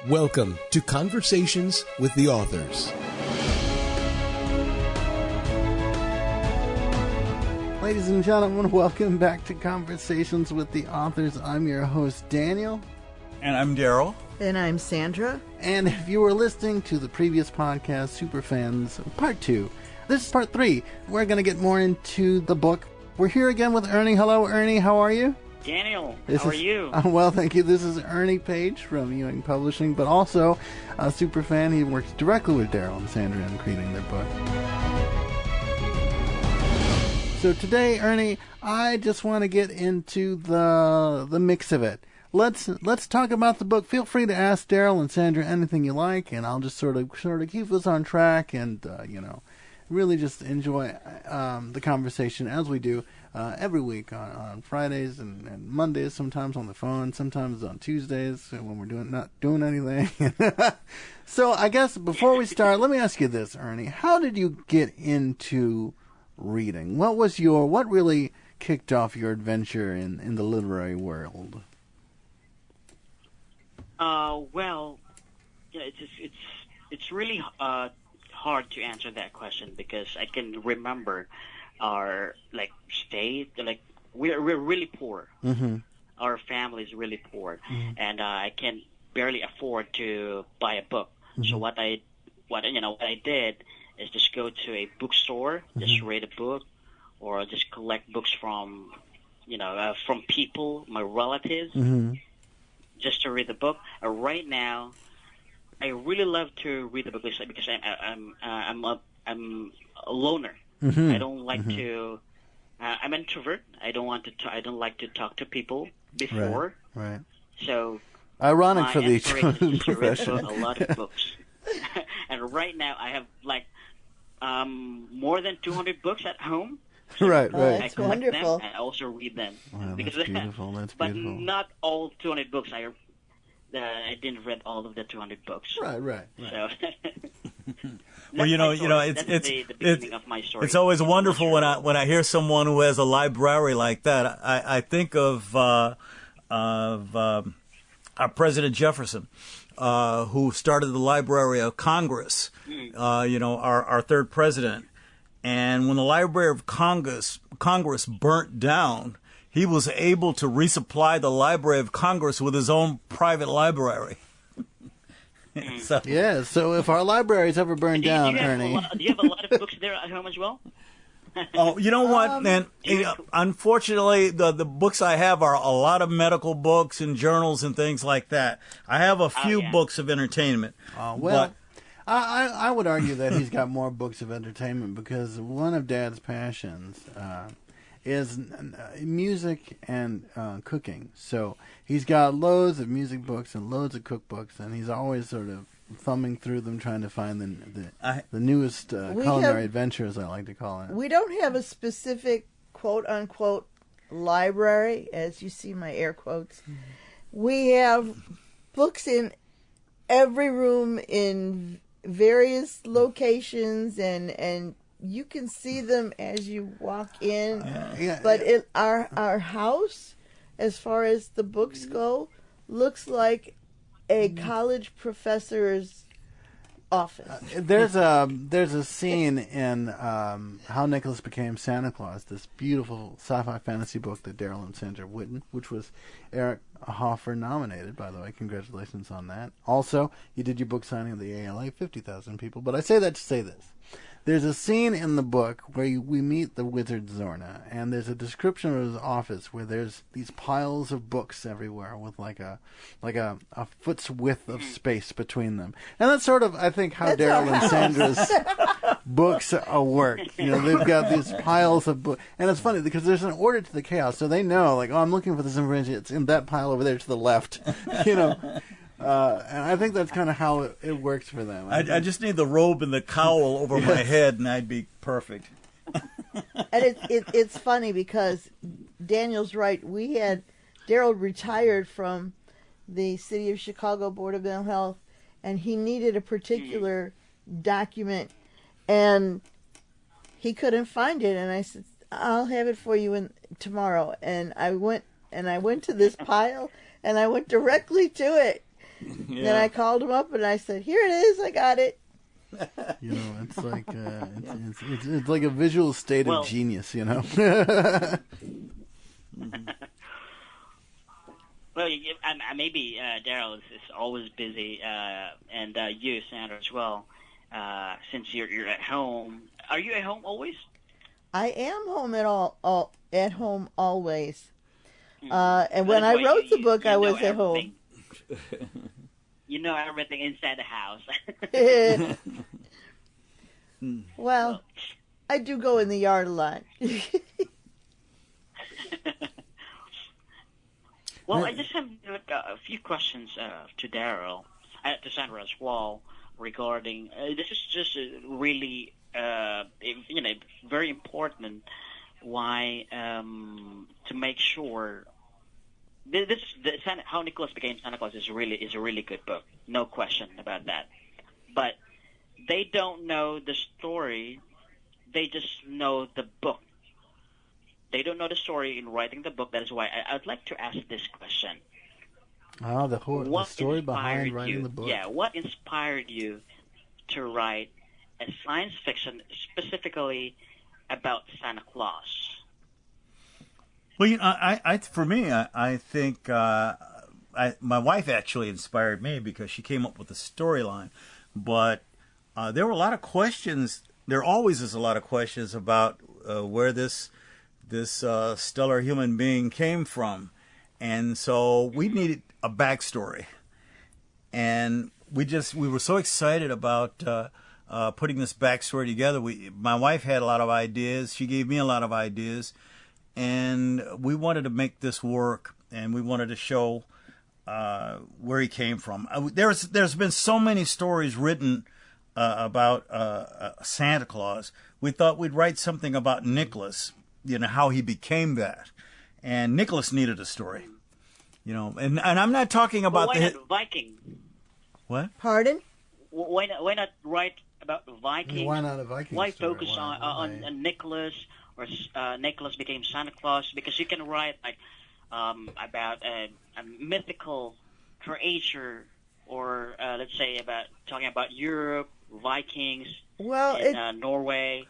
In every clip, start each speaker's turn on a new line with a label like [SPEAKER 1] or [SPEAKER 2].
[SPEAKER 1] Welcome to Conversations with the Authors.
[SPEAKER 2] Ladies and gentlemen, welcome back to Conversations with the Authors. I'm your host, Daniel.
[SPEAKER 3] And I'm Daryl.
[SPEAKER 4] And I'm Sandra.
[SPEAKER 2] And if you were listening to the previous podcast, Superfans Part 2, this is Part 3. We're going to get more into the book. We're here again with Ernie. Hello, Ernie. How are you?
[SPEAKER 5] Daniel, how are you?
[SPEAKER 2] Well, thank you. This is Ernie Page from Ewing Publishing, but also a super fan. He works directly with Daryl and Sandra in creating their book. So today, Ernie, I just want to get into the mix of it. Let's talk about the book. Feel free to ask Daryl and Sandra anything you like, and I'll just sort of keep us on track and really just enjoy the conversation as we do every week on Fridays and Mondays, sometimes on the phone, sometimes on Tuesdays when we're not doing anything. So I guess before we start, let me ask you this, Ernie. How did you get into reading? What really kicked off your adventure in the literary world?
[SPEAKER 5] Well, yeah, it's really hard to answer that question because I can remember our state, we're really poor. Mm-hmm. Our family is really poor, mm-hmm. and I can barely afford to buy a book. Mm-hmm. So what I did is just go to a bookstore, mm-hmm. just read a book, or just collect books from people, my relatives, mm-hmm. just to read the book. Right now, I really love to read the book because I'm a loner. Mm-hmm. I don't like mm-hmm. to. I'm an introvert. I don't like to talk to people before.
[SPEAKER 2] Right.
[SPEAKER 5] So
[SPEAKER 2] ironic for the
[SPEAKER 5] profession. A lot of books, and right now I have more than 200 books at home.
[SPEAKER 2] So right.
[SPEAKER 4] That's wonderful.
[SPEAKER 5] Them, I also read them.
[SPEAKER 2] Wow, that's beautiful. That's
[SPEAKER 5] but
[SPEAKER 2] beautiful.
[SPEAKER 5] not all 200 books. I didn't read all of the 200 books.
[SPEAKER 2] Right.
[SPEAKER 5] So.
[SPEAKER 3] Well, it's
[SPEAKER 5] the beginning of my story.
[SPEAKER 3] It's always wonderful when I hear someone who has a library like that. I think of our President Jefferson, who started the Library of Congress. Our third president. And when the Library of Congress burnt down, he was able to resupply the Library of Congress with his own private library.
[SPEAKER 2] So if our libraries ever burn down, Ernie...
[SPEAKER 5] Do you have a lot of books there at home as well?
[SPEAKER 3] Oh, you know what, man? Unfortunately, the books I have are a lot of medical books and journals and things like that. I have a few books of entertainment.
[SPEAKER 2] I would argue that he's got more books of entertainment because one of Dad's passions is music and cooking. So he's got loads of music books and loads of cookbooks, and he's always sort of thumbing through them trying to find the newest culinary adventure, as I like to call it.
[SPEAKER 4] We don't have a specific quote-unquote library, as you see my air quotes. We have books in every room in various locations, and you can see them as you walk in. But our house, as far as the books go, looks like a college professor's office.
[SPEAKER 2] There's a scene in How Nicholas Became Santa Claus, this beautiful sci-fi fantasy book that Daryl and Sandra have written, which was Eric Hoffer nominated, by the way. Congratulations on that. Also, you did your book signing of the ALA, 50,000 people. But I say that to say this. There's a scene in the book where we meet the wizard Zorna, and there's a description of his office where there's these piles of books everywhere with like a foot's width of space between them. And that's sort of, I think, how Daryl and Sandra's books work. They've got these piles of books. And it's funny because there's an order to the chaos, so they know, I'm looking for this information. It's in that pile over there to the left, and I think that's kind of how it works for them.
[SPEAKER 3] I just need the robe and the cowl over my head, and I'd be perfect.
[SPEAKER 4] And it's funny because Daniel's right. Daryl retired from the City of Chicago Board of Mental Health, and he needed a particular document, and he couldn't find it. And I said, I'll have it for you tomorrow. And I went to this pile, and I went directly to it. Then I called him up and I said, "Here it is. I got it."
[SPEAKER 2] You know, it's like it's like a visual state
[SPEAKER 5] Well-
[SPEAKER 2] of genius. You know.
[SPEAKER 5] Well, maybe Daryl is always busy, and you, Sandra, as well. Since you're at home, are you at home always?
[SPEAKER 4] I am home at home always. And
[SPEAKER 5] That
[SPEAKER 4] when
[SPEAKER 5] is
[SPEAKER 4] I
[SPEAKER 5] why
[SPEAKER 4] wrote the
[SPEAKER 5] you
[SPEAKER 4] book, I
[SPEAKER 5] know
[SPEAKER 4] was at home.
[SPEAKER 5] everything. You know everything inside the house.
[SPEAKER 4] Well, I do go in the yard a lot.
[SPEAKER 5] Well, I just have a few questions to Daryl, to Sandra as well, regarding this is just really very important. Why to make sure How Nicholas Became Santa Claus is a really good book, no question about that. But they don't know the story; they just know the book. They don't know the story in writing the book. That is why I'd like to ask this question.
[SPEAKER 2] Oh, the story behind
[SPEAKER 5] inspired
[SPEAKER 2] writing
[SPEAKER 5] you?
[SPEAKER 2] the book.
[SPEAKER 5] Yeah, what inspired you to write a science fiction specifically about Santa Claus?
[SPEAKER 3] Well, for me, I think my wife actually inspired me because she came up with the storyline. But there were a lot of questions. There always is a lot of questions about where this stellar human being came from, and so we needed a backstory. And we were so excited about putting this backstory together. My wife had a lot of ideas. She gave me a lot of ideas, and we wanted to make this work. And we wanted to show where he came from. There's been so many stories written about Santa Claus. We thought we'd write something about Nicholas. You know, how he became that. And Nicholas needed a story. You know, and I'm not talking about
[SPEAKER 5] why not Viking?
[SPEAKER 3] What?
[SPEAKER 4] Pardon?
[SPEAKER 5] Why not write about Vikings?
[SPEAKER 2] Why not a Viking
[SPEAKER 5] Why
[SPEAKER 2] story?
[SPEAKER 5] focus
[SPEAKER 2] Why-
[SPEAKER 5] on Nicholas, or Nicholas Became Santa Claus? Because you can write like about a mythical creature, or let's say talking about Europe, Vikings,
[SPEAKER 4] Well,
[SPEAKER 5] in Norway.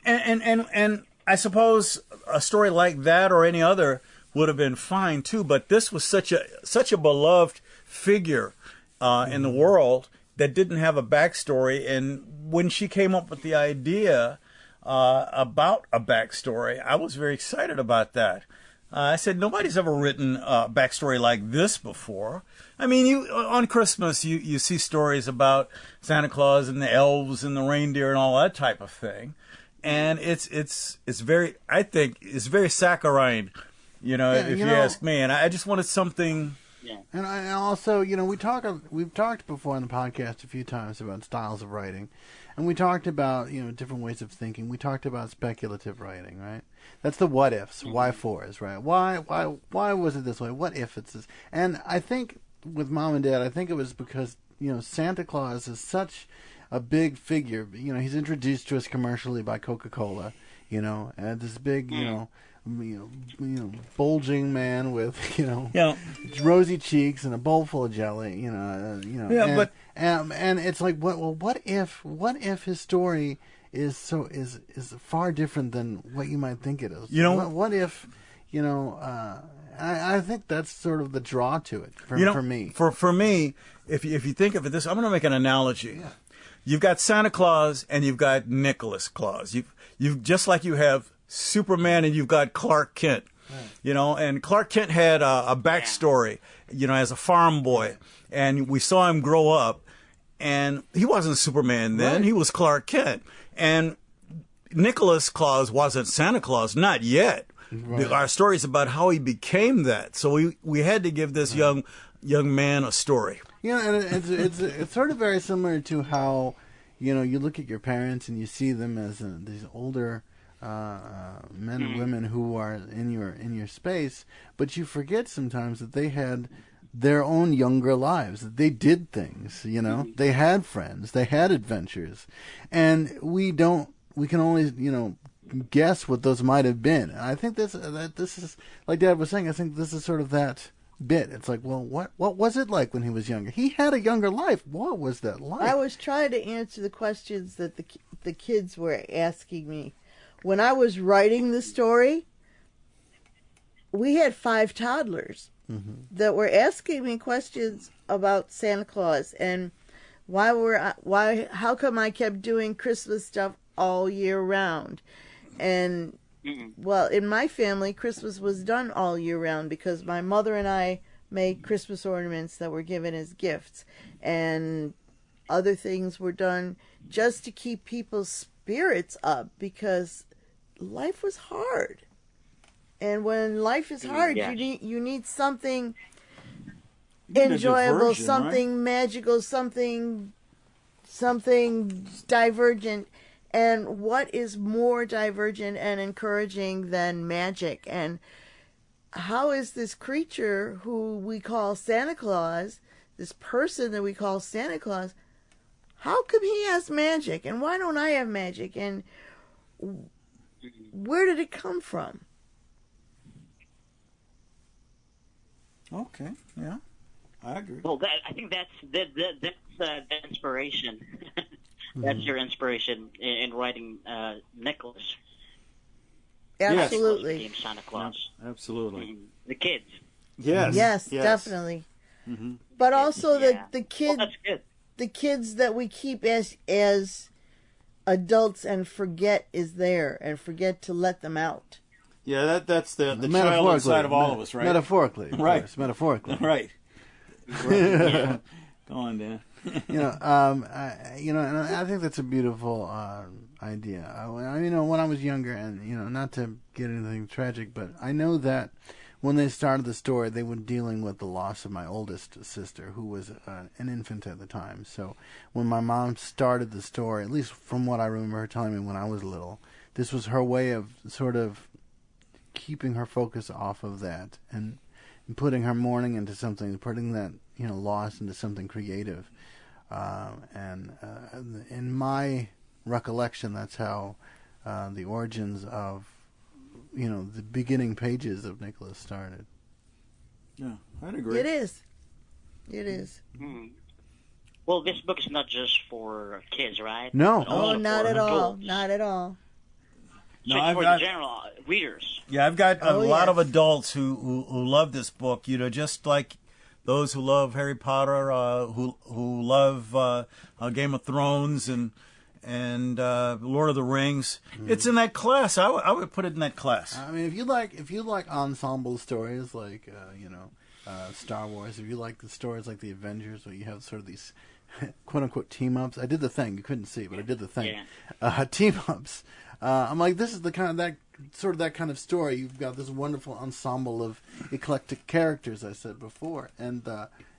[SPEAKER 3] And I suppose a story like that or any other would have been fine too. But this was such a beloved figure in the world that didn't have a backstory. And when she came up with the idea about a backstory, I was very excited about that. I said, nobody's ever written a backstory like this before. I mean, on Christmas, you see stories about Santa Claus and the elves and the reindeer and all that type of thing. And it's very, I think, it's very saccharine, if you ask me. And I just wanted something.
[SPEAKER 5] Yeah.
[SPEAKER 2] And I also, we've talked before on the podcast a few times about styles of writing, and we talked about, different ways of thinking. We talked about speculative writing, right? That's the what ifs, why fors, right? Why was it this way? What if it's this? And I think with Mom and Dad, I think it was because, Santa Claus is such a big figure. He's introduced to us commercially by Coca-Cola, and this big, bulging man with, rosy cheeks and a bowl full of jelly,
[SPEAKER 3] Yeah,
[SPEAKER 2] and it's like, what if his story is far different than what you might think it is? What if, I think that's sort of the draw to it for me.
[SPEAKER 3] For me, if you think of it this, I'm going to make an analogy. Yeah. You've got Santa Claus and you've got Nicholas Claus. You've just like you have Superman and you've got Clark Kent. Right. And Clark Kent had a backstory, as a farm boy, and we saw him grow up, and he wasn't Superman then. Right. He was Clark Kent, and Nicholas Claus wasn't Santa Claus, not yet. Right. Our story is about how he became that, so we had to give this young man a story.
[SPEAKER 2] And it's sort of very similar to how, you look at your parents and you see them as these older men and women who are in your space, but you forget sometimes that they had their own younger lives, that they did things, they had friends, they had adventures, and we can only, guess what those might have been. And I think this is, like Dad was saying, I think this is sort of that bit. It's like, well, what was it like when he was younger? He had a younger life. What was that like?
[SPEAKER 4] I was trying to answer the questions that the kids were asking me. When I was writing the story, we had 5 toddlers that were asking me questions about Santa Claus and how come I kept doing Christmas stuff all year round. And well, in my family, Christmas was done all year round because my mother and I made Christmas ornaments that were given as gifts, and other things were done just to keep people's spirits up because life was hard. And when life is hard,
[SPEAKER 5] Yes.
[SPEAKER 4] you need something
[SPEAKER 3] need a
[SPEAKER 4] enjoyable,
[SPEAKER 3] diversion,
[SPEAKER 4] something magical, something divergent. And what is more divergent and encouraging than magic? And how is this creature who we call Santa Claus, this person that we call Santa Claus, how come he has magic? And why don't I have magic? And where did it come from?
[SPEAKER 3] Okay, yeah, I agree.
[SPEAKER 5] Well, I think that's the inspiration. That's your inspiration in writing Nicholas.
[SPEAKER 4] Absolutely.
[SPEAKER 5] Became Santa Claus.
[SPEAKER 3] Absolutely.
[SPEAKER 5] The kids.
[SPEAKER 4] Yes, definitely. But also
[SPEAKER 5] Yeah.
[SPEAKER 4] the kids,
[SPEAKER 5] Well, that's good.
[SPEAKER 4] the kids that we keep as adults and forget is there and forget to let them out.
[SPEAKER 3] Yeah, that's the child inside of all of us, right?
[SPEAKER 2] Metaphorically, of
[SPEAKER 3] Right.
[SPEAKER 2] course, metaphorically.
[SPEAKER 3] Right. Go on, Dan.
[SPEAKER 2] And I think that's a beautiful idea. When I was younger, and not to get anything tragic, but I know that when they started the story, they were dealing with the loss of my oldest sister, who was an infant at the time. So when my mom started the story, at least from what I remember her telling me when I was little, this was her way of sort of keeping her focus off of that and putting her mourning into something, putting that loss into something creative. In my recollection, that's how the origins of the beginning pages of Nicholas started.
[SPEAKER 3] Yeah, I'd agree.
[SPEAKER 4] It is.
[SPEAKER 5] Well, this book is not just for kids, right?
[SPEAKER 2] No.
[SPEAKER 5] But also
[SPEAKER 4] Oh, not
[SPEAKER 5] for
[SPEAKER 4] at all.
[SPEAKER 5] adults.
[SPEAKER 4] Not at all.
[SPEAKER 5] So
[SPEAKER 3] No,
[SPEAKER 5] it's
[SPEAKER 3] I've
[SPEAKER 5] for
[SPEAKER 3] got-
[SPEAKER 5] the general readers.
[SPEAKER 3] Yeah, I've got a
[SPEAKER 4] Oh,
[SPEAKER 3] lot of
[SPEAKER 4] yes.
[SPEAKER 3] adults who love this book. Just like those who love Harry Potter, who love Game of Thrones and Lord of the Rings. It's in that class. I would put it in that class.
[SPEAKER 2] I mean, if you like ensemble stories like Star Wars, if you like the stories like the Avengers, where you have sort of these quote unquote team ups. I did the thing. You couldn't see, but I did the thing. Team ups. I'm like, this is the kind of that kind of story. You've got this wonderful ensemble of eclectic characters, I said before, and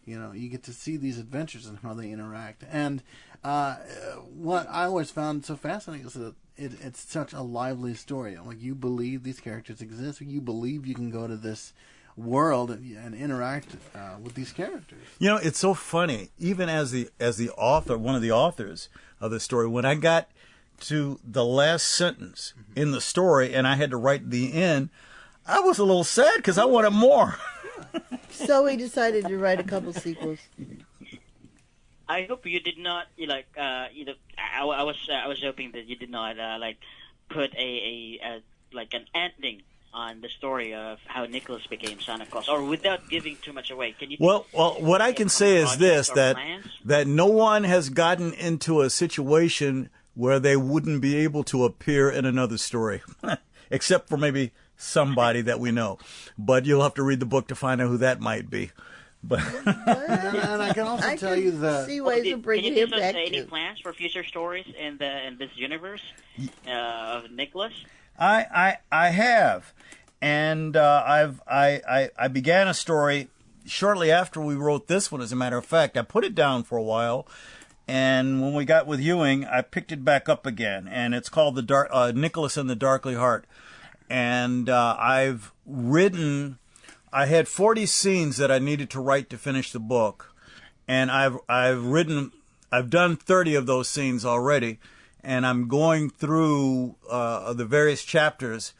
[SPEAKER 2] you get to see these adventures and how they interact. And what I always found so fascinating is that it's such a lively story. Like, you believe these characters exist. You believe you can go to this world and interact with these characters.
[SPEAKER 3] It's so funny. Even as the author, one of the authors of the story, when I got to the last sentence in the story and I had to write the end, I was a little sad because I wanted more.
[SPEAKER 4] So we decided to write a couple sequels.
[SPEAKER 5] I hope you did not I was hoping that you did not put an ending on the story of how Nicholas became Santa Claus, or without giving too much away. Can you?
[SPEAKER 3] Well, what I can say is this: that no one has gotten into a situation where they wouldn't be able to appear in another story, except for maybe somebody that we know. But you'll have to read the book to find out who that might be. But
[SPEAKER 2] and I can also tell you that
[SPEAKER 4] see ways of bringing
[SPEAKER 5] can you
[SPEAKER 4] him
[SPEAKER 5] give us
[SPEAKER 4] back
[SPEAKER 5] any
[SPEAKER 4] to.
[SPEAKER 5] plans for future stories in this universe of Nicholas?
[SPEAKER 3] I have, and I began a story shortly after we wrote this one. As a matter of fact, I put it down for a while, and when we got with Ewing, I picked it back up again, and it's called Nicholas and the Darkly Heart. And I've written. I had 40 scenes that I needed to write to finish the book, and I've done 30 of those scenes already, and I'm going through the various chapters,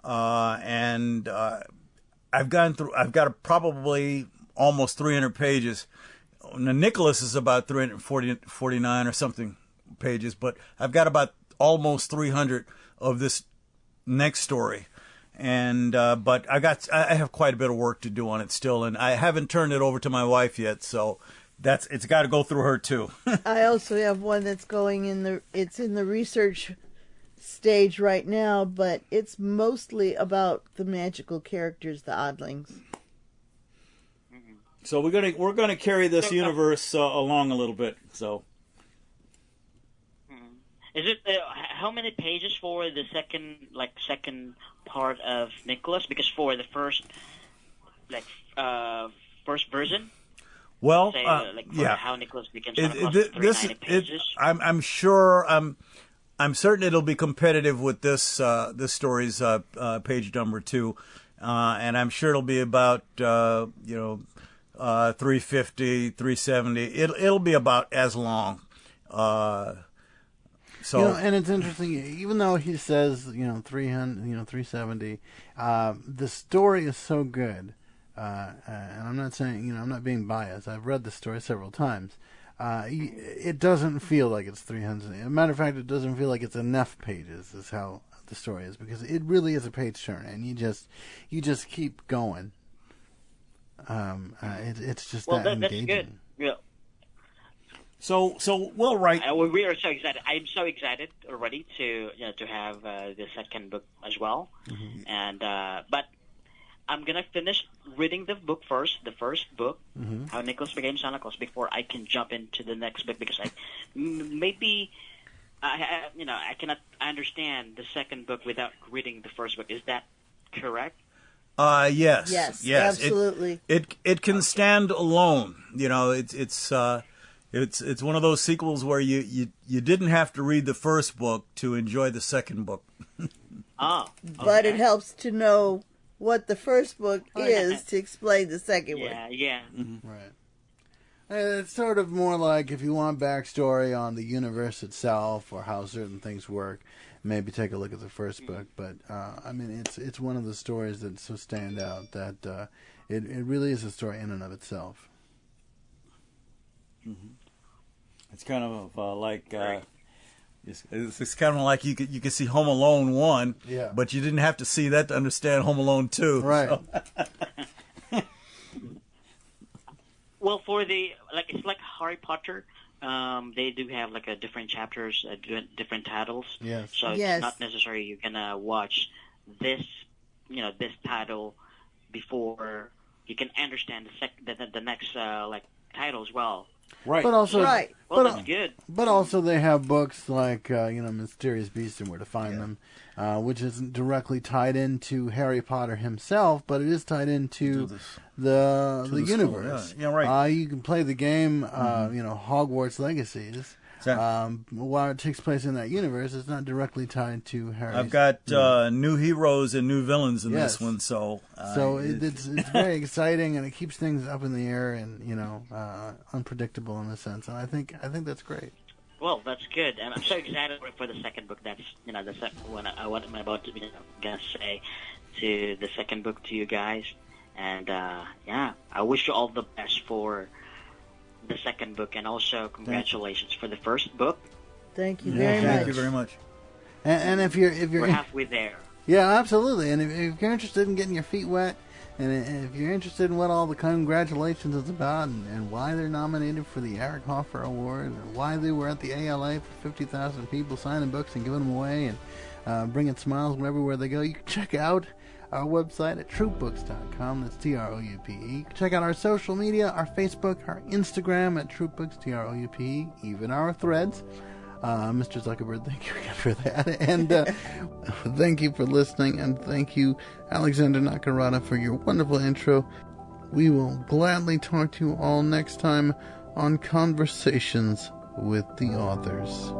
[SPEAKER 3] and I I've gone through. I've got probably almost 300 pages. Now, Nicholas is about 349 or something pages, but I've got about almost 300 of this next story. And but I have quite a bit of work to do on it still, and I haven't turned it over to my wife yet, so it's got to go through her too.
[SPEAKER 4] I also have one that's it's in the research stage right now, but it's mostly about the magical characters, the Oddlings.
[SPEAKER 3] So we're gonna carry this universe along a little bit. So,
[SPEAKER 5] is it how many pages for the second part of Nicholas? Because for the first version,
[SPEAKER 3] well,
[SPEAKER 5] say,
[SPEAKER 3] yeah,
[SPEAKER 5] how Nicholas became Santa Claus, 390 pages.
[SPEAKER 3] I'm sure. I'm certain it'll be competitive with this story's page number 2, and I'm sure it'll be about 350, 370. It'll be about as long. So,
[SPEAKER 2] and it's interesting. Even though he says 300, 370, the story is so good. And I'm not saying I'm not being biased. I've read the story several times. It doesn't feel like it's 300. As a matter of fact, it doesn't feel like it's enough pages. Is how the story is, because it really is a page turner, and you just keep going. It's just that engaging.
[SPEAKER 5] That's good. Yeah.
[SPEAKER 3] So we'll write.
[SPEAKER 5] We are so excited. I'm so excited already to have the second book as well, and but I'm gonna finish reading the book first, the first book, How Nicholas Became Santa Claus, before I can jump into the next book, because I cannot understand the second book without reading the first book. Is that correct?
[SPEAKER 3] Yes.
[SPEAKER 4] Yes, absolutely.
[SPEAKER 3] It can stand alone. It's one of those sequels where you didn't have to read the first book to enjoy the second book.
[SPEAKER 5] Oh, okay.
[SPEAKER 4] But it helps to know what the first book is to explain the second one.
[SPEAKER 5] Yeah.
[SPEAKER 2] Right. It's sort of more like, if you want backstory on the universe itself or how certain things work, maybe take a look at the first book. But it's one of the stories that so stand out that it really is a story in and of itself.
[SPEAKER 3] It's kind of like it's kind of like you could see Home Alone 1, but you didn't have to see that to understand Home Alone 2.
[SPEAKER 2] Right.
[SPEAKER 3] So.
[SPEAKER 5] Well, for it's like Harry Potter. They do have like a different chapters, different titles.
[SPEAKER 2] Yes.
[SPEAKER 5] So it's not necessary you're gonna watch this title before you can understand the next title as well.
[SPEAKER 3] Right.
[SPEAKER 2] But also,
[SPEAKER 4] right.
[SPEAKER 5] Well, that's good.
[SPEAKER 2] But also, they have books like Mysterious Beasts and Where to Find Them, which isn't directly tied into Harry Potter himself, but it is tied into the universe.
[SPEAKER 3] Yeah, right.
[SPEAKER 2] You can play the game, Hogwarts Legacies. While it takes place in that universe, it's not directly tied to Harry.
[SPEAKER 3] I've got new heroes and new villains in this one, so
[SPEAKER 2] it's very exciting, and it keeps things up in the air and unpredictable in a sense, and I think that's great.
[SPEAKER 5] Well, that's good, and I'm so excited for the second book. That's the second one. What I'm about to gonna say to the second book to you guys, and I wish you all the best for the second book, and also congratulations for the first book.
[SPEAKER 4] Thank you very much.
[SPEAKER 3] Thank you very much.
[SPEAKER 2] And if you're
[SPEAKER 5] we're halfway there.
[SPEAKER 2] Yeah, absolutely. And if you're interested in getting your feet wet, and if you're interested in what all the congratulations is about, and why they're nominated for the Eric Hoffer Award, and why they were at the ALA for 50,000 people signing books and giving them away, and bringing smiles from everywhere they go, you can check out our website at troopbooks.com. That's TROUPE. Check out our social media, our Facebook, our Instagram at troopbooks, TROUPE, even our threads. Mr. Zuckerberg, thank you again for that. And thank you for listening, and thank you, Alexander Nakarada, for your wonderful intro. We will gladly talk to you all next time on Conversations with the Authors.